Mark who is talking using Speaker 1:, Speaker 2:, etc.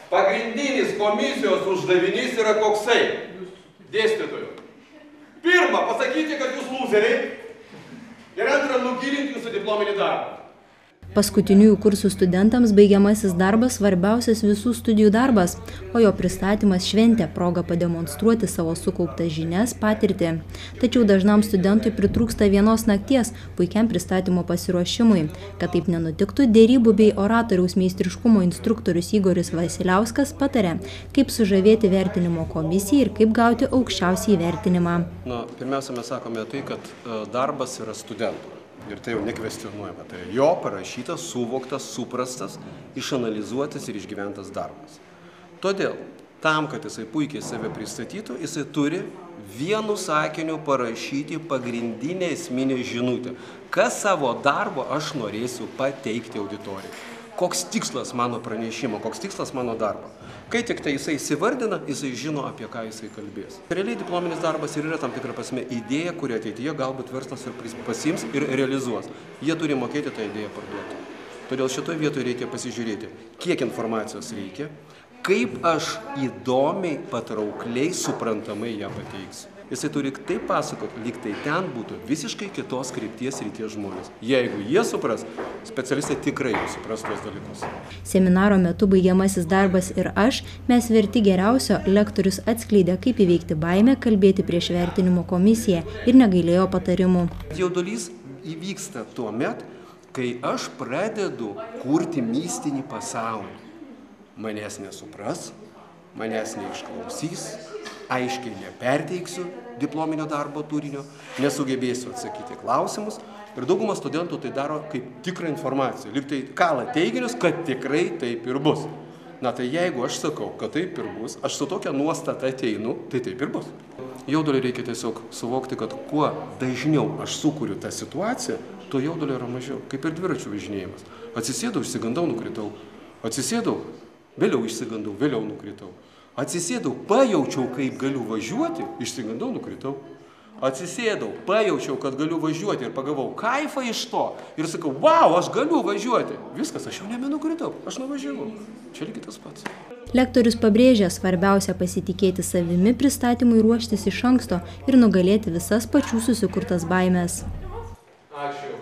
Speaker 1: Pagrindinis komisijos uždavinys yra koksai, dėstytojų. Pirma, pasakyti, kad jūs lūzeriai, ir antra, nugilinti jūsų diplominį darbą.
Speaker 2: Paskutiniųjų kursų studentams baigiamasis darbas svarbiausias visų studijų darbas, o jo pristatymas šventė proga pademonstruoti savo sukauptas žinias, patirtį. Tačiau dažnam studentui pritrūksta vienos nakties puikiam pristatymo pasiruošimui. Kad taip nenutiktų, derybų bei oratoriaus meistriškumo instruktorius Igoris Vasiliauskas patarė, kaip sužavėti vertinimo komisiją ir kaip gauti aukščiausią įvertinimą.
Speaker 3: Pirmiausia, mes sakome tai, kad darbas yra studentų. Ir tai jau nekvestionuojama. Tai jo parašytas, suvoktas, suprastas, išanalizuotas ir išgyventas darbas. Todėl, tam, kad jisai puikiai save pristatytų, jisai turi vienu sakiniu parašyti pagrindinę esminę žinutę. Kas savo darbo aš norėsiu pateikti auditorijai. Koks tikslas mano pranešimo, koks tikslas mano darbo. Kai tik tai jisai įsivardina, jisai žino, apie ką jisai kalbės. Realiai diplominis darbas ir yra tam tikra prasme idėja, kurią ateityje galbūt verslas ir pasiims ir realizuos. Jie turi mokėti tą idėją parduoti. Todėl šitoje vietoje reikia pasižiūrėti, kiek informacijos reikia, kaip aš įdomiai, patraukliai, suprantamai ją pateiksiu. Jisai turi taip pasakoti, lyg tai ten būtų visiškai kitos krypties ryties žmonės. Jeigu jie supras, specialistai tikrai supras tuos dalykus.
Speaker 2: Seminaro metu baigiamasis darbas ir aš, mes verti geriausio, lektorius atskleidė, kaip įveikti baimę, kalbėti prieš vertinimo komisiją ir negailėjo patarimų.
Speaker 3: Jaudulys įvyksta tuo met, kai aš pradedu kurti mistinį pasaulį. Manęs nesupras, manęs neišklausys, aiškiai neperteiksiu diplominio darbo turinio, nesugebėsiu atsakyti klausimus ir dauguma studentų tai daro kaip tikrą informaciją. Lyg tai kala teiginius, kad tikrai taip ir bus. Na tai jeigu aš sakau, kad taip ir bus, aš su tokia nuostata ateinu, tai taip ir bus. Jaudulį reikia tiesiog suvokti, kad kuo dažniau aš sukuriu tą situaciją, to jaudulio yra mažiau, kaip ir dviračių važinėjimas. Atsisėdau, išsigandau, nukritau. Atsisėdau, vėliau išsigandau, vėliau nukritau. Atsisėdau, pajaučiau, kaip galiu važiuoti, išsigandau, nukritau. Atsisėdau, pajaučiau, kad galiu važiuoti ir pagavau kaifą iš to. Ir sakau, wow, aš galiu važiuoti. Viskas, aš jau nebenukritau, aš nuvažiavau. Čia lygiai tas pats.
Speaker 2: Lektorius pabrėžė, svarbiausia pasitikėti savimi pristatymui ruoštis iš anksto ir nugalėti visas pačių susikurtas baimes.
Speaker 1: Ačiū.